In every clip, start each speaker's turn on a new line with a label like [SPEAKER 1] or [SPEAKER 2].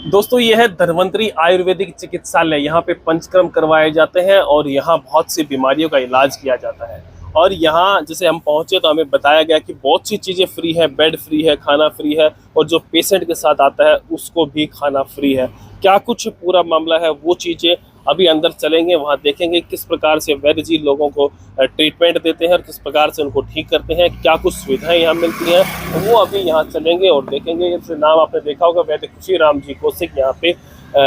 [SPEAKER 1] दोस्तों ये है धन्वंतरी आयुर्वेदिक चिकित्सालय। यहाँ पे पंचकर्म करवाए जाते हैं और यहाँ बहुत सी बीमारियों का इलाज किया जाता है। और यहाँ जैसे हम पहुँचे तो हमें बताया गया कि बहुत सी चीज़ें फ्री है, बेड फ्री है, खाना फ्री है और जो पेशेंट के साथ आता है उसको भी खाना फ्री है। क्या कुछ पूरा मामला है वो चीज़ें अभी अंदर चलेंगे, वहाँ देखेंगे किस प्रकार से वैद्य जी लोगों को ट्रीटमेंट देते हैं और किस प्रकार से उनको ठीक करते हैं, क्या कुछ सुविधाएं यहाँ मिलती हैं, वो अभी यहाँ चलेंगे और देखेंगे। जैसे नाम आपने देखा होगा वैद्य खुशीराम जी कौशिक यहाँ पे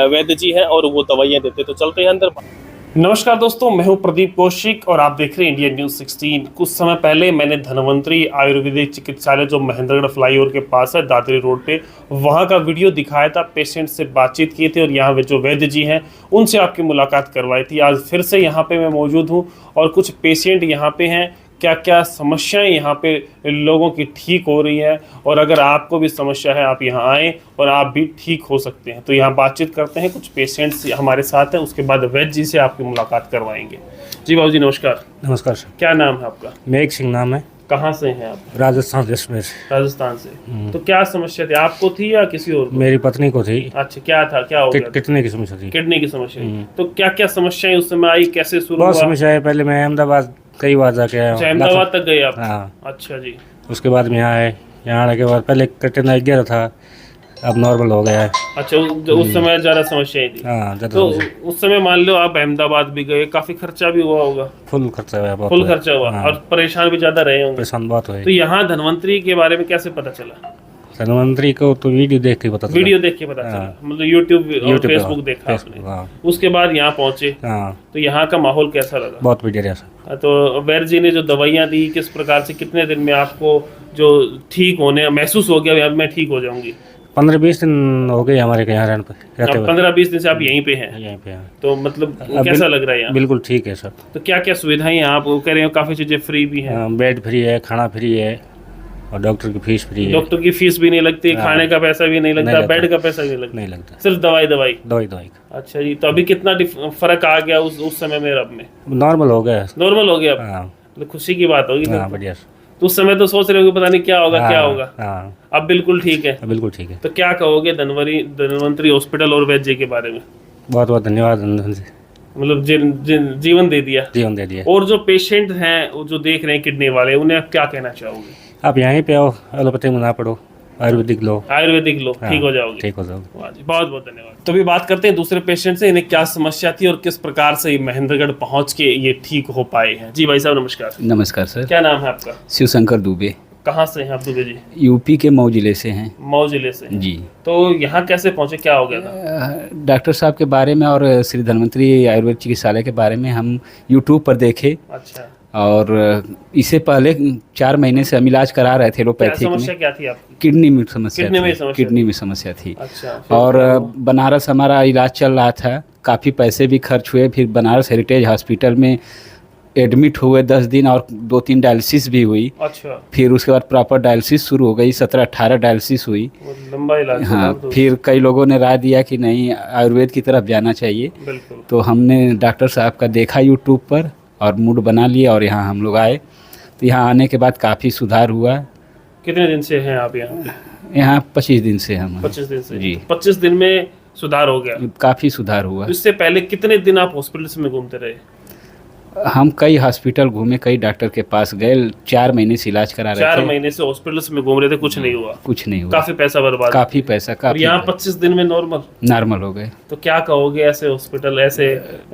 [SPEAKER 1] वैद्य जी हैं और वो दवाइयाँ देते हैं। तो चलते हैं अंदर। नमस्कार दोस्तों, मैं हूं प्रदीप कौशिक और आप देख रहे हैं इंडियन न्यूज़ 16। कुछ समय पहले मैंने धन्वंतरी आयुर्वेदिक चिकित्सालय जो महेंद्रगढ़ फ्लाईओवर के पास है दादरी रोड पे, वहां का वीडियो दिखाया था। पेशेंट से बातचीत की थी और यहाँ जो वैद्य जी हैं उनसे आपकी मुलाकात करवाई थी। आज फिर से यहाँ पे मैं मौजूद हूँ और कुछ पेशेंट यहाँ पे हैं, क्या क्या समस्याएं यहाँ पे लोगों की ठीक हो रही है और अगर आपको भी समस्या है आप यहाँ आएँ और आप भी ठीक हो सकते हैं। तो यहाँ बातचीत करते हैं, कुछ पेशेंट्स हमारे साथ हैं, उसके बाद वैद्य जी से आपकी मुलाकात करवाएंगे। जी बाबू जी नमस्कार।
[SPEAKER 2] नमस्कार सर।
[SPEAKER 1] क्या नाम है आपका?
[SPEAKER 2] मेघ सिंह नाम है।
[SPEAKER 1] कहाँ से हैं आप?
[SPEAKER 2] राजस्थान से।
[SPEAKER 1] राजस्थान से। तो क्या समस्या थी, आपको थी या किसी और को?
[SPEAKER 2] मेरी पत्नी को थी।
[SPEAKER 1] अच्छा, क्या था, क्या हो गया?
[SPEAKER 2] किडनी की समस्या थी।
[SPEAKER 1] किडनी की समस्या। तो क्या क्या समस्याएं उस समय आई, कैसे शुरू हुआ?
[SPEAKER 2] बहुत समस्या है। पहले मैं अहमदाबाद कई बार जाके आया हूँ।
[SPEAKER 1] अहमदाबाद तक गए आप?
[SPEAKER 2] हाँ।
[SPEAKER 1] अच्छा जी।
[SPEAKER 2] उसके बाद में यहाँ आए, यहाँ आने के बाद पहले किडनी 11 था, अब नॉर्मल हो गया है।
[SPEAKER 1] अच्छा, उस समय ज़्यादा समस्याएं थी।
[SPEAKER 2] हाँ,
[SPEAKER 1] तो उस समय मान लो आप अहमदाबाद भी गए, काफी खर्चा भी हुआ होगा?
[SPEAKER 2] फुल खर्चा हुआ।
[SPEAKER 1] फुल खर्चा हुआ।
[SPEAKER 2] हाँ।
[SPEAKER 1] और परेशान भी ज्यादा रहे होंगे?
[SPEAKER 2] परेशान बहुत हुए।
[SPEAKER 1] तो यहाँ धन्वंतरी के बारे में कैसे पता चला?
[SPEAKER 2] धन्वंतरी को तो वीडियो देख के पता चला।
[SPEAKER 1] वीडियो देख के पता चला, मतलब यूट्यूब और फेसबुक देखा आपने?
[SPEAKER 2] हाँ।
[SPEAKER 1] उसके बाद यहाँ पहुँचे।
[SPEAKER 2] हाँ।
[SPEAKER 1] तो यहाँ का माहौल कैसा लगा?
[SPEAKER 2] बहुत बढ़िया सर।
[SPEAKER 1] तो वैद्य जी ने जो दवाइयाँ दी, किस प्रकार से, कितने दिन में आपको जो ठीक होने महसूस हो गया अब मैं ठीक हो जाऊंगी?
[SPEAKER 2] 15-20 दिन हो गए हमारे यहाँ रहते हुए।
[SPEAKER 1] 15-20 दिन से आप यहीं पे हैं?
[SPEAKER 2] यहीं पे हैं।
[SPEAKER 1] तो मतलब कैसा लग रहा है यहाँ?
[SPEAKER 2] बिल्कुल ठीक है सर।
[SPEAKER 1] तो क्या क्या सुविधाएं हैं? आप कह रहे हो काफ़ी चीज़ें फ्री भी हैं।
[SPEAKER 2] बेड फ्री है, खाना फ्री है और डॉक्टर की फीस फ्री है।
[SPEAKER 1] डॉक्टर की फीस भी नहीं लगती, खाने का पैसा भी नहीं लगता, बेड का पैसा भी
[SPEAKER 2] नहीं लगता,
[SPEAKER 1] सिर्फ दवाई।
[SPEAKER 2] अच्छा
[SPEAKER 1] जी। तो अभी कितना फर्क आ गया उस समय में अब में?
[SPEAKER 2] नॉर्मल हो गया।
[SPEAKER 1] नॉर्मल हो गया?
[SPEAKER 2] हाँ।
[SPEAKER 1] तो खुशी की बात होगी।
[SPEAKER 2] हाँ, बढ़िया।
[SPEAKER 1] तो उस समय तो सोच रहे हो कि पता नहीं क्या होगा।
[SPEAKER 2] हाँ,
[SPEAKER 1] क्या होगा?
[SPEAKER 2] हाँ।
[SPEAKER 1] अब बिल्कुल ठीक है?
[SPEAKER 2] बिल्कुल ठीक है।
[SPEAKER 1] तो क्या कहोगे धन्वंतरी हॉस्पिटल और वैद्य जी के बारे में?
[SPEAKER 2] बहुत बहुत धन्यवाद।
[SPEAKER 1] मतलब जीवन दे दिया। और जो पेशेंट हैं जो देख रहे हैं किडनी वाले, उन्हें आप क्या कहना चाहोगे?
[SPEAKER 2] आप यहीं पे आओ, एलोपैथी में ना पढ़ो, आयुर्वेदिक लो।
[SPEAKER 1] हाँ, ठीक हो जाओगे। बहुत बहुत धन्यवाद। तो अभी बात करते हैं दूसरे पेशेंट से, इन्हें क्या समस्या थी और किस प्रकार से महेंद्रगढ़ पहुंच के ये ठीक हो पाए हैं। जी भाई साहब नमस्कार।
[SPEAKER 3] नमस्कार सर।
[SPEAKER 1] क्या नाम है आपका?
[SPEAKER 3] शिवशंकर दुबे।
[SPEAKER 1] कहाँ से हैं आप दुबे जी?
[SPEAKER 3] यूपी के मऊ जिले से हैं।
[SPEAKER 1] मऊ जिले से
[SPEAKER 3] जी।
[SPEAKER 1] तो यहाँ कैसे पहुँचे, क्या हो गया था?
[SPEAKER 3] डॉक्टर साहब के बारे में और श्री धन्वंतरी आयुर्वेद चिकित्सालय के बारे में हम यूट्यूब पर देखे।
[SPEAKER 1] अच्छा।
[SPEAKER 3] और इससे पहले 4 महीने से हम इलाज करा रहे थे एलोपैथिक में।
[SPEAKER 1] समस्या क्या थी आपकी?
[SPEAKER 3] किडनी में समस्या थी।
[SPEAKER 1] अच्छा।
[SPEAKER 3] और बनारस हमारा इलाज चल रहा था, काफ़ी पैसे भी खर्च हुए। फिर बनारस हेरिटेज हॉस्पिटल में एडमिट हुए 10 दिन और 2-3 डायलिसिस भी हुई।
[SPEAKER 1] अच्छा।
[SPEAKER 3] फिर उसके बाद प्रॉपर डायलिसिस शुरू हो गई, 17-18 डायलिसिस हुई।
[SPEAKER 1] लंबा इलाज।
[SPEAKER 3] हाँ। फिर कई लोगों ने राय दिया कि नहीं आयुर्वेद की तरफ जाना चाहिए।
[SPEAKER 1] बिल्कुल।
[SPEAKER 3] तो हमने डॉक्टर साहब का देखा यूट्यूब पर और मूड बना लिया और यहाँ हम लोग आए। तो यहाँ आने के बाद काफ़ी सुधार हुआ।
[SPEAKER 1] कितने दिन से हैं आप यहाँ?
[SPEAKER 3] यहाँ 25 दिन से हम।
[SPEAKER 1] 25 दिन से?
[SPEAKER 3] जी।
[SPEAKER 1] 25 दिन में सुधार हो गया?
[SPEAKER 3] काफ़ी सुधार हुआ।
[SPEAKER 1] इससे पहले कितने दिन आप हॉस्पिटल में घूमते रहे?
[SPEAKER 3] हम कई हॉस्पिटल घूमे, कई डॉक्टर के पास गए। 4 महीने से इलाज करा रहे थे।
[SPEAKER 1] 4 महीने से हॉस्पिटल्स में घूम रहे थे, कुछ नहीं हुआ? काफी पैसा बर्बाद।
[SPEAKER 3] काफी पैसा।
[SPEAKER 1] और यहाँ 25 दिन में नॉर्मल
[SPEAKER 3] हो गए।
[SPEAKER 1] तो क्या कहोगे ऐसे हॉस्पिटल, ऐसे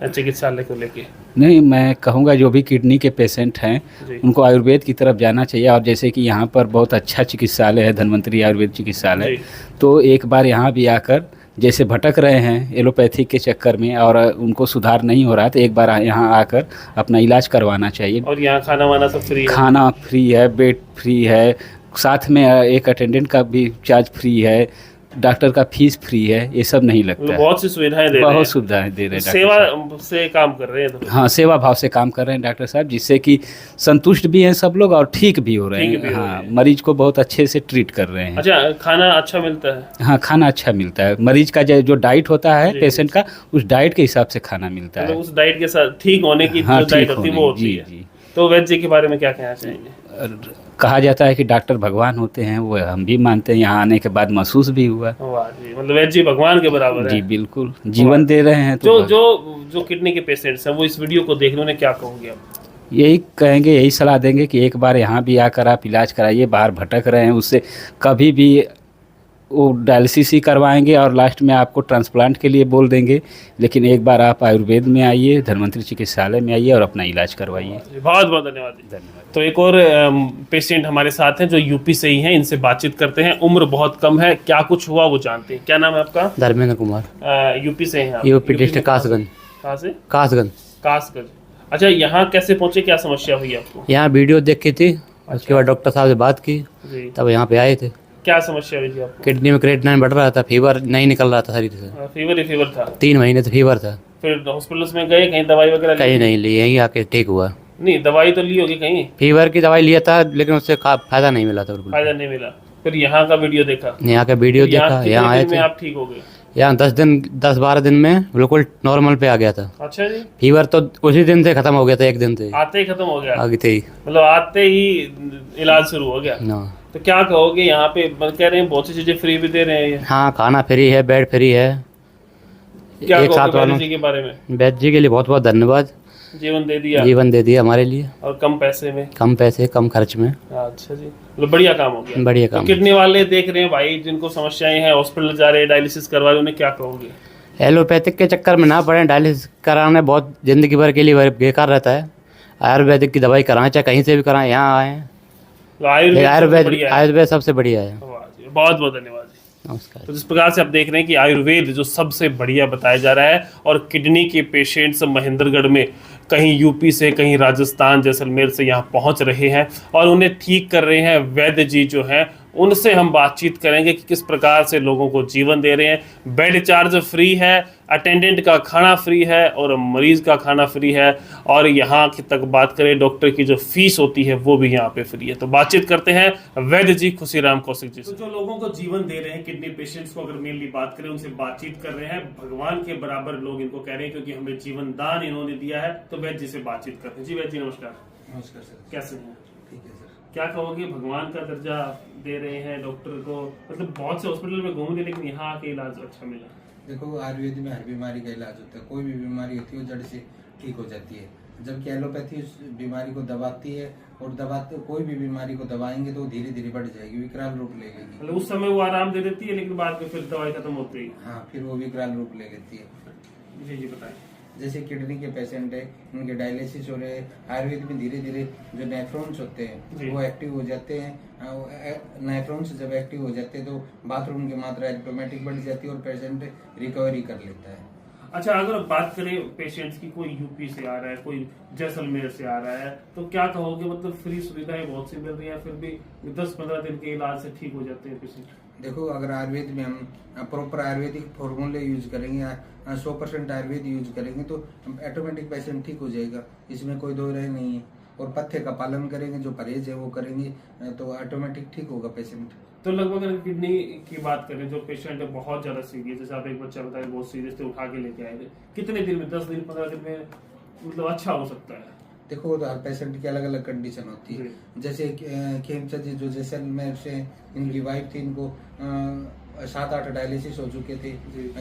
[SPEAKER 1] चिकित्सालय को लेके?
[SPEAKER 3] नहीं, मैं कहूँगा जो भी किडनी के पेशेंट हैं उनको आयुर्वेद की तरफ जाना चाहिए। और जैसे कि यहाँ पर बहुत अच्छा चिकित्सालय है धन्वंतरी आयुर्वेद चिकित्सालय, तो एक बार यहाँ भी आकर, जैसे भटक रहे हैं एलोपैथिक के चक्कर में और उनको सुधार नहीं हो रहा, तो एक बार यहाँ आकर अपना इलाज करवाना चाहिए।
[SPEAKER 1] और यहाँ खाना वाना सब फ्री है?
[SPEAKER 3] खाना फ्री है, बेड फ्री है, साथ में एक अटेंडेंट का भी चार्ज फ्री है, डॉक्टर का फीस फ्री है, ये सब नहीं लगता है।
[SPEAKER 1] बहुत सी सुविधाएं दे रहे हैं।
[SPEAKER 3] बहुत सुविधाएं दे रहे हैं।
[SPEAKER 1] सेवा से काम कर रहे हैं।
[SPEAKER 3] हाँ, सेवा भाव से काम कर रहे हैं डॉक्टर साहब, जिससे कि संतुष्ट भी हैं सब लोग और ठीक भी हो रहे हैं। हाँ, मरीज को बहुत अच्छे से ट्रीट कर रहे हैं।
[SPEAKER 1] अच्छा, खाना अच्छा मिलता है?
[SPEAKER 3] हाँ, खाना अच्छा मिलता है। मरीज का जो डाइट होता है पेशेंट का, उस डाइट के हिसाब से खाना मिलता है।
[SPEAKER 1] उस डाइट के साथ ठीक होने की जो डाइट होती है वो होती है। तो वैद्य जी के बारे में क्या कहना चाहेंगे?
[SPEAKER 3] और कहा जाता है कि डॉक्टर भगवान होते हैं, वो हम भी मानते हैं, यहाँ आने के बाद महसूस भी हुआ।
[SPEAKER 1] वाह जी, मतलब वैद्य जी भगवान के बराबर
[SPEAKER 3] जी
[SPEAKER 1] है।
[SPEAKER 3] बिल्कुल, जीवन दे रहे हैं।
[SPEAKER 1] जो
[SPEAKER 3] तो
[SPEAKER 1] जो जो किडनी के पेशेंट्स हैं वो इस वीडियो को देख रहे हैं, उन्हें क्या कहोगे आप?
[SPEAKER 3] यही कहेंगे, यही सलाह देंगे कि एक बार यहाँ भी आकर आप इलाज कराइए। बाहर भटक रहे हैं उससे कभी भी वो डायलिसिस ही करवाएंगे और लास्ट में आपको ट्रांसप्लांट के लिए बोल देंगे। लेकिन एक बार आप आयुर्वेद में आइए, धन्वंतरी चिकित्सालय में आइए और अपना इलाज करवाइए।
[SPEAKER 1] बहुत बहुत धन्यवाद जी।
[SPEAKER 3] धन्यवाद।
[SPEAKER 1] तो एक और पेशेंट हमारे साथ हैं जो यूपी से ही हैं, इनसे बातचीत करते हैं। उम्र बहुत कम है, क्या कुछ हुआ वो जानते हैं। क्या नाम है आपका?
[SPEAKER 4] धर्मेंद्र कुमार,
[SPEAKER 1] यूपी से हैं आप?
[SPEAKER 4] यूपी
[SPEAKER 1] में
[SPEAKER 4] डिस्ट्रिक्ट कासगंज।
[SPEAKER 1] कहाँ से?
[SPEAKER 4] कासगंज।
[SPEAKER 1] कासगंज। अच्छा, यहाँ कैसे पहुंचे, क्या समस्या हुई आपको?
[SPEAKER 4] यहाँ वीडियो देख की थी, उसके बाद डॉक्टर साहब से बात की,
[SPEAKER 1] जी,
[SPEAKER 4] तब यहाँ पे आए थे।
[SPEAKER 1] क्या समस्या हुई थी आपको?
[SPEAKER 4] किडनी में क्रेटिनाइन बढ़ रहा था, फीवर नहीं निकल रहा था शरीर से,
[SPEAKER 1] फीवर ही फीवर था?
[SPEAKER 4] 3 महीने से फीवर था।
[SPEAKER 1] फिर हॉस्पिटल्स में गए, कहीं दवाई वगैरह ली?
[SPEAKER 4] कहीं नहीं ली, यहीं आके ठीक हुआ।
[SPEAKER 1] नहीं, दवाई तो ली होगी कहीं?
[SPEAKER 4] फीवर की दवाई लिया था, लेकिन उससे फायदा नहीं मिला था बिल्कुल।
[SPEAKER 1] फायदा नहीं मिला। फिर यहाँ का वीडियो देखा?
[SPEAKER 4] यहाँ का वीडियो देखा, यहाँ आए
[SPEAKER 1] कितने दिन
[SPEAKER 4] थे।
[SPEAKER 1] में आप ठीक हो गए?
[SPEAKER 4] यहाँ 10-12 दिन में बिल्कुल नॉर्मल पे आ गया था।
[SPEAKER 1] अच्छा जी।
[SPEAKER 4] फीवर तो उसी दिन से खत्म हो गया था, एक दिन से
[SPEAKER 1] आते ही खत्म हो गया?
[SPEAKER 4] आगे थे ही।
[SPEAKER 1] मतलब आते ही इलाज शुरू हो गया?
[SPEAKER 4] ना।
[SPEAKER 1] तो क्या कहोगे, यहाँ पे कह रहे हैं बहुत सी चीजें फ्री भी दे रहे हैं ये।
[SPEAKER 4] हाँ, खाना फ्री है, बेड फ्री है।
[SPEAKER 1] क्या
[SPEAKER 4] एक साथ
[SPEAKER 1] कहोगे
[SPEAKER 4] वालों
[SPEAKER 1] वैद्य जी के बारे में?
[SPEAKER 4] वैद्य जी के लिए बहुत बहुत धन्यवाद,
[SPEAKER 1] जीवन दे दिया,
[SPEAKER 4] जीवन दे दिया हमारे लिए,
[SPEAKER 1] और कम पैसे में।
[SPEAKER 4] कम पैसे कम खर्च में।
[SPEAKER 1] अच्छा जी, मतलब बढ़िया काम हो गया।
[SPEAKER 4] बढ़िया
[SPEAKER 1] तो
[SPEAKER 4] काम।
[SPEAKER 1] किडनी वाले देख रहे हैं भाई, जिनको समस्याएं हैं, हॉस्पिटल जा रहे हैं, डायलिसिस करवा रहे हैं, उन्हें क्या कहोगे?
[SPEAKER 4] एलोपैथिक के चक्कर में ना पड़े, डायलिसिस कराने बहुत ज़िंदगी भर के लिए बेकार रहता है। आयुर्वेदिक की दवाई कराएं, चाहे कहीं से भी कराएं, यहाँ आएँ।
[SPEAKER 1] तो आयुर्वेद
[SPEAKER 4] आयुर्वेद सबसे बढ़िया है।
[SPEAKER 1] वाह जी, बहुत बहुत धन्यवाद जी।
[SPEAKER 4] नमस्कार।
[SPEAKER 1] तो जिस प्रकार से आप देख रहे हैं कि आयुर्वेद जो सबसे बढ़िया बताया जा रहा है, और किडनी के पेशेंट्स महेंद्रगढ़ में कहीं यूपी से, कहीं राजस्थान जैसलमेर से यहाँ पहुँच रहे हैं और उन्हें ठीक कर रहे हैं वैद्य जी जो हैं। उनसे हम बातचीत करेंगे कि किस प्रकार से लोगों को जीवन दे रहे हैं। बेड चार्ज फ्री है, अटेंडेंट का खाना फ्री है और मरीज का खाना फ्री है। और यहाँ की तक बात करें, डॉक्टर की जो फीस होती है वो भी यहाँ पे फ्री है। तो बातचीत करते हैं वैद्य जी खुशीराम कौशिक जी से। तो जो लोगों को जीवन दे रहे हैं, किडनी पेशेंट्स को अगर मेनली बात करें, उनसे बातचीत कर रहे हैं। भगवान के बराबर लोग इनको कह रहे हैं, क्योंकि हमें जीवन दान इन्होंने दिया है। तो वैद्य जी से बातचीत करते हैं। जी वैद्य जी नमस्कार।
[SPEAKER 5] नमस्कार सर।
[SPEAKER 1] कैसे हैं?
[SPEAKER 5] ठीक है सर।
[SPEAKER 1] क्या कहोगे, भगवान का दर्जा दे रहे हैं डॉक्टर को, मतलब बहुत से हॉस्पिटल में घूम रहे, लेकिन यहाँ आके इलाज अच्छा मिला?
[SPEAKER 5] देखो, आयुर्वेद में हर बीमारी का इलाज होता है। कोई भी बीमारी होती है वो जड़ से ठीक हो जाती है, जबकि एलोपैथी उस बीमारी को दबाती है, और दबाते कोई भी बीमारी को दबाएंगे तो धीरे धीरे बढ़ जाएगी, विकराल रूप ले लेगी।
[SPEAKER 1] मतलब उस समय वो आराम दे देती है, लेकिन बाद में फिर दवाई खत्म होती है।
[SPEAKER 5] हाँ, फिर वो विकराल रूप ले लेती है।
[SPEAKER 1] जी जी बताएं।
[SPEAKER 5] जैसे किडनी के पेशेंट है, उनके डायलिसिस हो रहे हैं, आयुर्वेद में धीरे धीरे जो नेफ्रॉन्स होते
[SPEAKER 1] जी।
[SPEAKER 5] हैं वो एक्टिव हो जाते हैं। नेफ्रॉन्स जब एक्टिव हो जाते हैं तो बाथरूम की मात्रा ऑटोमेटिक बढ़ जाती है और पेशेंट रिकवरी कर लेता है।
[SPEAKER 1] अच्छा, अगर बात करें पेशेंट्स की, कोई यूपी से आ रहा है, कोई जैसलमेर से आ रहा है, तो क्या कहोगे, मतलब फ्री सुविधाएं बहुत सी मिल रही हैं, फिर भी 10-15 दिन के इलाज से ठीक हो जाते हैं पेशेंट?
[SPEAKER 5] देखो, अगर आयुर्वेद में हम प्रॉपर आयुर्वेदिक फॉर्मूले यूज करेंगे, 100% आयुर्वेद यूज करेंगे तो ऑटोमेटिक पेशेंट ठीक हो जाएगा, इसमें कोई दो राय नहीं है। और पथ्य का पालन करेंगे, जो परहेज है वो करेंगे, तो ऑटोमेटिक ठीक होगा पेशेंट।
[SPEAKER 1] तो लगभग अगर किडनी की बात करें, जो पेशेंट है बहुत ज्यादा सीरियस, जैसे आप एक बच्चा बताए बहुत सीरियस थे, उठा के लेके आए थे, कितने दिन में, 10 दिन 15 दिन में मतलब अच्छा हो सकता है?
[SPEAKER 5] देखो, तो हर पेशेंट की अलग अलग कंडीशन होती है। जैसे खेमचंद जी जो जैसलमेर से, इनकी वाइफ थी, इनको 7-8 डायलिसिस हो चुके थे,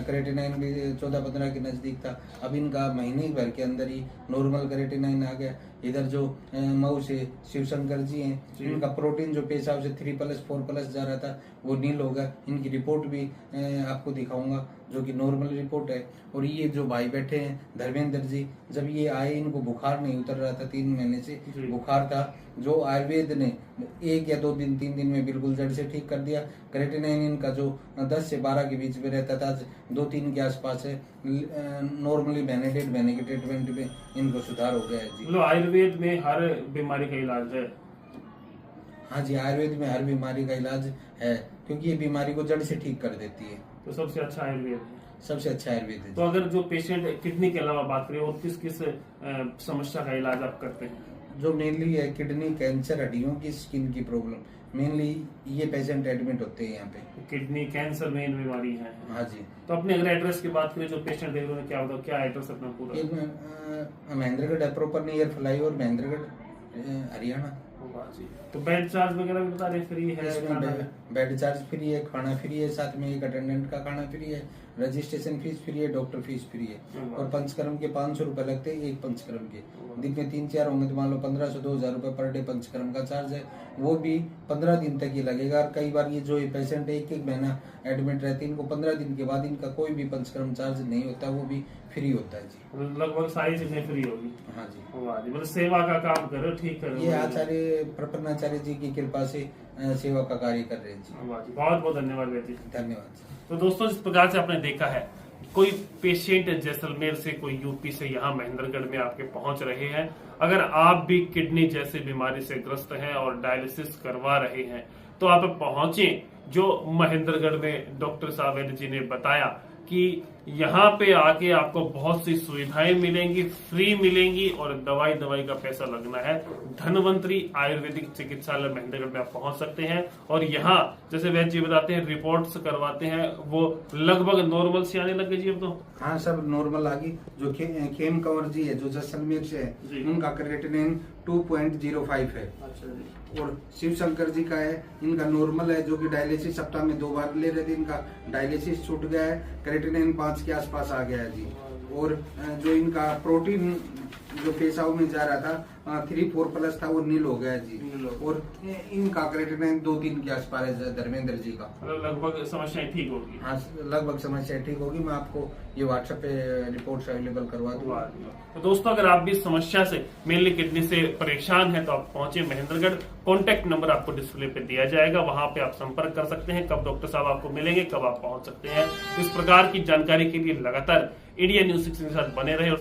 [SPEAKER 5] क्रेटिनाइन भी 14-15 के नजदीक था। अब इनका महीने भर के अंदर ही नॉर्मल क्रेटिनाइन आ गया। इधर जो मऊ से शिवशंकर जी हैं, इनका प्रोटीन जो पेशाब से 3+ 4+ जा रहा था वो नील होगा। इनकी रिपोर्ट भी आपको दिखाऊंगा, जो कि नॉर्मल रिपोर्ट है। और ये जो भाई बैठे हैं धर्मेंद्र जी, जब ये आए इनको बुखार नहीं उतर रहा था, 3 महीने से बुखार था, जो आयुर्वेद ने 1 या 2 दिन 3 दिन में बिल्कुल जड़ से ठीक कर दिया। क्रेटिनाइन इनका जो 10 से 12 के बीच में रहता था, 2-3 के आसपास है। नॉर्मली महीने 1.5 महीने के ट्रीटमेंट में इनको सुधार हो गया है जी।
[SPEAKER 1] मतलब आयुर्वेद में हर बीमारी का इलाज है?
[SPEAKER 5] हाँ जी, आयुर्वेद में हर बीमारी का इलाज है, क्योंकि ये बीमारी को जड़ से ठीक कर देती है।
[SPEAKER 1] तो सबसे अच्छा आयुर्वेद है?
[SPEAKER 5] सबसे अच्छा आयुर्वेद है।
[SPEAKER 1] तो अगर जो पेशेंट किडनी के अलावा बात करें, और किस किस समस्या का इलाज आप करते हैं?
[SPEAKER 5] जो मेनली है किडनी, कैंसर, हड्डियों की, स्किन की प्रॉब्लम, मेनली ये पेशेंट एडमिट होते हैं यहाँ पे।
[SPEAKER 1] किडनी कैंसर मेन बीमारी है?
[SPEAKER 5] हाँ जी।
[SPEAKER 1] तो अपने अगर एड्रेस की बात करें, जो पेशेंट देख रहे हैं, क्या एड्रेस अपना पूरा?
[SPEAKER 5] महेंद्रगढ़ है, प्रॉपर नियर फ्लाई और महेंद्रगढ़। हरियाणा।
[SPEAKER 1] तो बेड चार्ज वगैरह भी बता रहे फ्री है,
[SPEAKER 5] इसमें बेड चार्ज फ्री है, खाना फ्री है, साथ में एक अटेंडेंट का खाना फ्री है, रजिस्ट्रेशन फीस फ्री है, डॉक्टर फीस फ्री है। और पंचकर्म के 500 रुपए लगते हैं एक पंचकर्म के। दिन में 3-4 होंगे तो मान लो 1500 2000 रुपए पर डे पंचकर्म का चार्ज है। वो भी 15 दिन तक ही लगेगा। और कई बार ये जो पेशेंट एक महीना एडमिट रहते हैं, इनको 15 दिन के बाद इनका कोई भी पंचकर्म चार्ज नहीं होता, वो भी फ्री होता है जी।
[SPEAKER 1] लगभग सारी चीजें फ्री होगी।
[SPEAKER 5] हाँ जी,
[SPEAKER 1] मतलब सेवा का काम करो, ठीक करो।
[SPEAKER 5] ये आचार्य प्रपन्नाचार्य जी की कृपा से सेवा का कार्य कर रहे हैं जी।
[SPEAKER 1] बहुत बहुत धन्यवाद वैद्य जी।
[SPEAKER 5] धन्यवाद।
[SPEAKER 1] तो दोस्तों, जिस प्रकार से आपने देखा है, कोई पेशेंट जैसलमेर से, कोई यूपी से यहाँ महेंद्रगढ़ में आपके पहुंच रहे हैं। अगर आप भी किडनी जैसी बीमारी से ग्रस्त हैं और डायलिसिस करवा रहे हैं तो आप पहुंचे। जो महेंद्रगढ़ में डॉक्टर साहब वैद्य जी ने बताया कि यहाँ पे आके आपको बहुत सी सुविधाएं मिलेंगी, फ्री मिलेंगी और दवाई का पैसा लगना है। धन्वंतरी आयुर्वेदिक चिकित्सालय महेंद्रगढ़ में आप पहुंच सकते हैं। और यहाँ जैसे वैद्य जी बताते हैं, रिपोर्ट्स करवाते हैं, वो लगभग नॉर्मल से आने लगे जी अब तो।
[SPEAKER 5] हाँ, सब नॉर्मल आ गई। जो खेम कंवर जी है जो जैसलमेर से है, उनका क्रिएटिनिन 2.05 है।
[SPEAKER 1] अच्छा जी।
[SPEAKER 5] और शिव शंकर जी का है, इनका नॉर्मल है, जो कि डायलिसिस सप्ताह में 2 बार ले रहे थे, इनका डायलिसिस छूट गया है, क्रिएटिनिन 5 के आसपास आ गया है जी। और जो इनका प्रोटीन जो पेशाब में जा रहा था 3-4+ था, वो नील हो गया जी। और इनका क्रिएटिनिन 2-3 के आसपास है धर्मेंद्र जी का।
[SPEAKER 1] लगभग समस्याएं ठीक होगी।
[SPEAKER 5] हाँ, लगभग समस्या ठीक होगी। मैं आपको ये व्हाट्सएप पे रिपोर्ट्स अवेलेबल करवा दूंगा।
[SPEAKER 1] तो दोस्तों, अगर आप भी इस समस्या से, मेनली किडनी से परेशान हैं, तो आप पहुंचे महेंद्रगढ़। कॉन्टैक्ट नंबर आपको डिस्प्ले पे दिया जाएगा, वहां पे आप संपर्क कर सकते हैं। कब डॉक्टर साहब आपको मिलेंगे, कब आप पहुंच सकते हैं, इस प्रकार की जानकारी के लिए लगातार इंडिया न्यूज़ 16 के साथ बने रहे।